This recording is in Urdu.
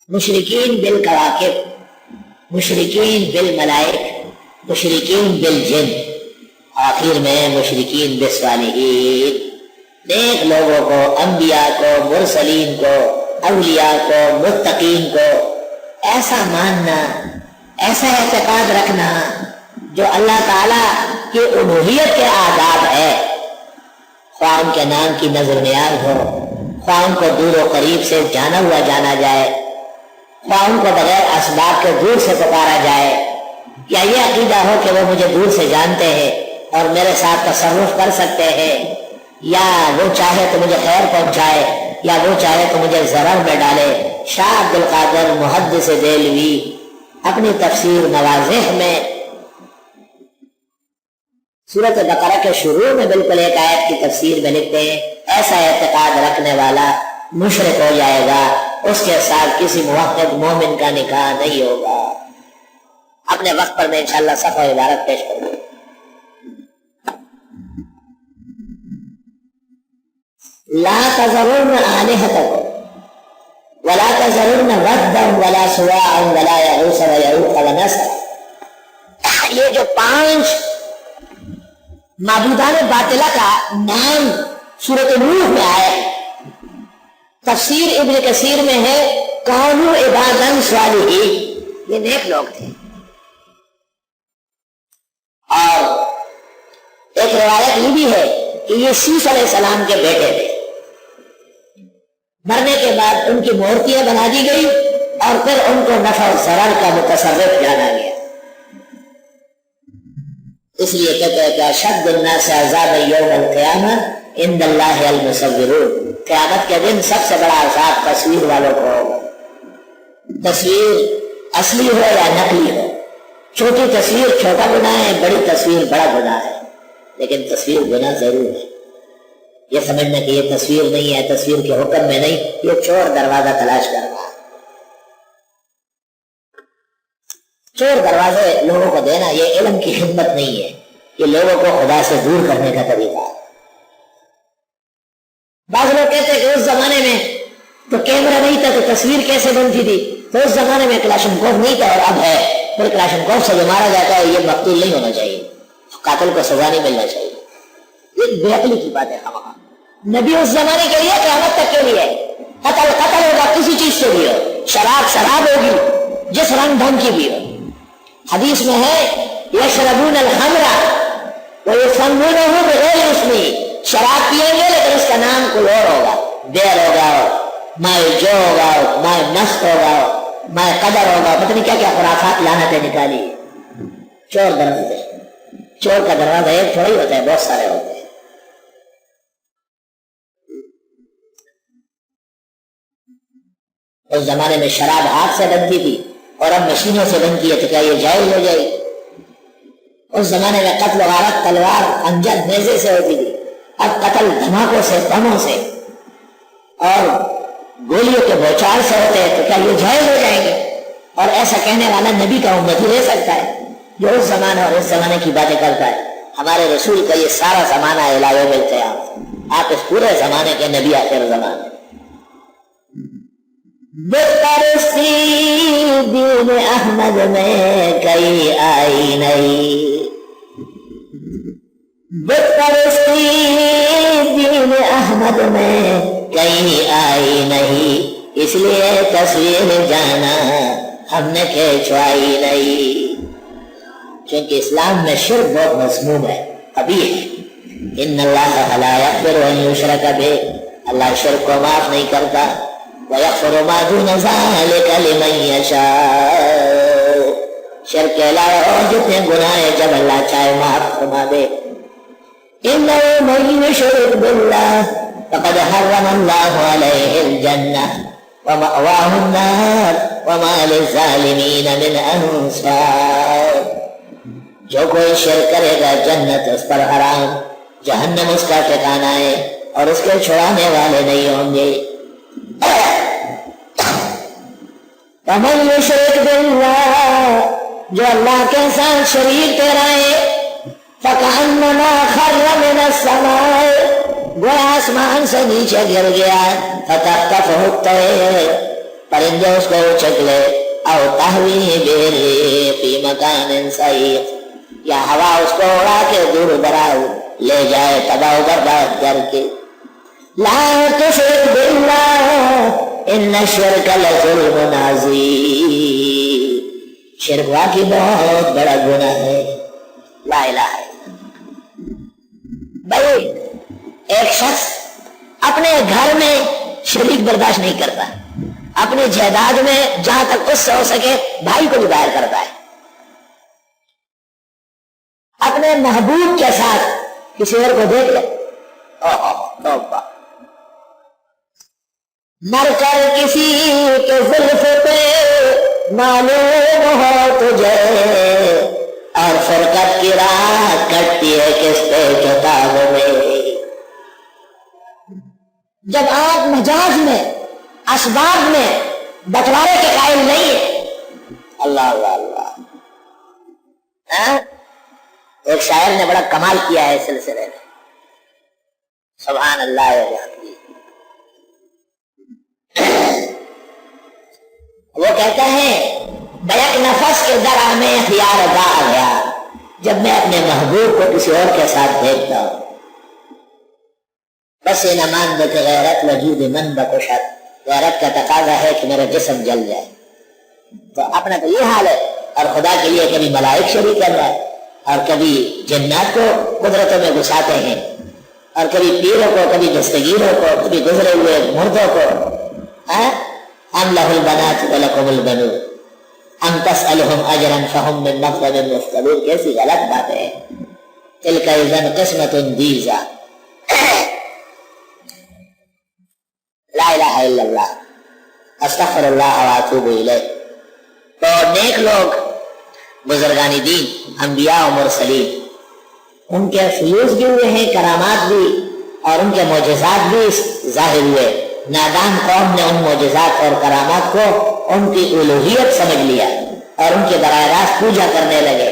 مشرکین بالکواکب، مشرکین بالملائک، مشرکین بالجن، آخر میں مشرکین بالصالحین، نیک لوگوں کو، انبیاء کو، مرسلین کو، اولیاء کو، متقین کو ایسا ماننا، ایسا اعتقاد رکھنا جو اللہ تعالیٰ کی الوہیت کے آداب ہے، خواہ ان کے نام کی نظر نیاز ہو، خواہ ان کو دور و قریب سے جانا ہوا جانا جائے، خواہ ان کو بغیر اسباب کے دور سے پکارا جائے، یا یہ عقیدہ ہو کہ وہ مجھے دور سے جانتے ہیں اور میرے ساتھ تصرف کر سکتے ہیں، یا وہ چاہے تو مجھے خیر پہنچائے یا وہ چاہے تو مجھے ضرر میں ڈالے۔ شاہ عبد القادر محدث دہلوی اپنی تفسیر نواضح میں سورۃ بقرہ کے شروع میں بالکل ایک آیت کی تفسیر میں لکھتے ہیں ایسا اعتقاد رکھنے والا مشرک ہو جائے گا، اس کے ساتھ کسی موحد مومن کا نکاح نہیں ہوگا۔ اپنے وقت پر میں انشاءاللہ صفحہ عبارت پیش کروں گا۔ لا تذرن آلہتکم ولا تذرن ودا ولا سواعا ولا یغوث ویعوق ونسرا، یہ جو 5 معبودان باطلہ کا نام سورۃ نوح میں آئے، تفسیر ابن کثیر میں ہے کانوا عبادا صالحین، یہ نیک لوگ تھے۔ اور ایک روایت یہ بھی ہے کہ یہ سیس علیہ السلام کے بیٹے تھے، مرنے کے بعد ان کی مورتیاں بنا دی گئی اور پھر ان کو نفع و ضرر کا متصرف جانا گیا۔ اس لیے کہتے ہیں کہ اشد الناس عذابا یوم القیامہ عند اللہ المصورون، قیامت کے دن سب سے بڑا عذاب تصویر والوں کو ہوگا، تصویر اصلی ہو یا نقلی ہو۔ چھوٹی تصویر چھوٹا گناہ ہے، بڑی تصویر بڑا گناہ ہے، لیکن تصویر گناہ ضرور ہے۔ یہ سمجھنا کہ یہ تصویر نہیں ہے، تصویر کے حکم میں نہیں، یہ چور دروازہ تلاش کر رہا ہے۔ چور دروازے لوگوں کو دینا یہ علم کی خدمت نہیں ہے، یہ لوگوں کو خدا سے دور کرنے کا طریقہ ہے۔ بعض لوگ کہتے ہیں کہ اس زمانے میں تو کیمرہ نہیں تھا تو تصویر کیسے بنتی تھی، تو اس زمانے میں کلاشنکوف نہیں تھا اور اب ہے، پھر کلاشنکوف سے جو مارا جاتا ہے یہ مقتول نہیں ہونا چاہیے، قاتل کو سزا نہیں ملنا چاہیے۔ یہ بے عقلی کی بات ہے۔ نبی اس زمانے کے لیے قیامت تک کے لیے قتل ہوگا، کسی چیز سے بھی ہو، شراب ہوگی جس رنگ ڈھنگ کی بھی ہو۔ حدیث میں ہے یشربون الخمر ویسمونہ بغیر اسمہ، شراب پیئیں گے لیکن اس کا نام کوئی اور ہوگا، بیر ہوگا، مائے جو ہوگا، مائے مست ہوگا، مائے قدر ہوگا، پتہ نہیں کیا کیا خرافات لعنتیں نکالی۔ چور دروازے، چور کا دروازہ ایک تھوڑا ہی ہوتا ہے، بہت سارے ہوتے ہیں۔ اس زمانے میں شراب ہاتھ سے بنتی تھی اور اب مشینوں سے بنتی ہے، تو کیا یہ جائز ہو جائے گی؟ اس زمانے میں قتل و غارت تلوار خنجر نیزے سے ہوتی تھی، اب قتل دھماکوں سے، بموں سے اور گولیوں کے بوچھار سے ہوتے ہیں، تو کیا یہ جائز ہو جائیں گے؟ اور ایسا کہنے والا نبی کا امتی رہ سکتا ہے جو اس زمانے اور اس زمانے کی باتیں کرتا ہے؟ ہمارے رسول کا یہ سارا زمانہ الی یوم القیامہ، آپ اس پورے زمانے کے نبی آخر زمانے۔ بتپرستی دین احمد میں کئی آئی نہیں، بتپرستی دین احمد میں کہیں آئی نہیں، اس لیے تصویر جانا ہم نے کھینچوائی نہیں، کیونکہ اسلام میں شرک بہت مذموم ہے، قبیح۔ ان اللہ لا یغفر ان یشرک بہ، اللہ شرک کو معاف نہیں کرتا، وَيَغْفِرُ مَا دُونَ ذَلِكَ لِمَن يَشَاءُ، شرک کے علاوہ اور جتنے گناہ ہیں جب اللہ چاہے معاف فرما دے۔ إِنَّهُ مَن يُشْرِكْ بِاللَّهِ فَقَدْ حَرَّمَ اللَّهُ عَلَيْهِ الْجَنَّةَ وَمَأْوَاهُ النَّارُ وَمَا لِلظَّالِمِينَ مِنْ أَنصَارٍ، جو کوئی شرک کرے گا جنت اس پر حرام، جہنم اس کا ٹھکانہ ہے اور اس کے چھڑانے والے نہیں ہوں گے۔ وَمَن يُشْرِكْ بِاللَّهِ، جو اللہ کے ساتھ شریک ٹھہرائے، فَكَأَنَّمَا خَرَّ مِنَ السَّمَاءِ، گویا آسمان سے نیچے گر گیا، فَتَخْطَفُهُ الطَّيْرُ، پرندے اس کو اچک لے، او تہوی بہ فی مکان سحیق، یا ہوا اس کو اڑا کے دور دراز لے جائے تباہ و برباد کر کے۔ لا تشرک باللہ ان الشرک لظلم عظیم، شرک واقعی بہت بڑا گناہ ہے۔ لا الہ الا اللہ۔ بھائی ایک شخص اپنے گھر میں شریک برداشت نہیں کرتا، اپنی جائیداد میں جہاں تک اس سے ہو سکے بھائی کو بھی باہر کرتا ہے، اپنے محبوب کے ساتھ کسی اور کو دیکھ لے، توبہ، مر کر کسی کے زلف پہ معلوم ہو تجھے، اور فرقت کی راہ کٹتی ہے کس پہ کتابوں میں۔ جب آپ مجاز میں اسباب میں بٹوارے کے قائل نہیں ہے، اللہ اللہ اللہ۔ ایک شاعر نے بڑا کمال کیا ہے اس سلسلے میں، سبحان اللہ وبحمدہ۔ وہ کہتا ہے بیک نفس کے درا میں اختیار دا گیا، جب میں اپنے محبوب کو کسی اور کے ساتھ دیکھتا ہوں، بس یہ نہ مان دے کہ غیرت وجود من بکشت، غیرت کا تقاضا ہے کہ میرا جسم جل جائے۔ تو اپنا تو یہ حال ہے، اور خدا کے لیے کبھی ملائک شریک کر رہا ہے، اور کبھی جنات کو قدرتوں میں گھساتے ہیں، اور کبھی پیروں کو، کبھی دستگیروں کو، کبھی گزرے ہوئے مردوں کو۔ ام لہ البنات ولکم البنون ام تسألہم اجرا فہم من مغرم مثقلون، کیسی غلط بات ہے۔ تلک اذا قسمۃ ضیزی۔ لا الہ الا اللہ، استغفر اللہ واتوب الیہ۔ تو نیک لوگ، بزرگان دین، انبیاء و مرسلین، ان کے فیوز بھی ہوئے ہیں، کرامات بھی، اور ان کے معجزات بھی ظاہر ہوئے۔ نادان قوم نے ان معجزات اور کرامات کو ان کی الوہیت سمجھ لیا، اور ان کے براہ راست پوجا کرنے لگے،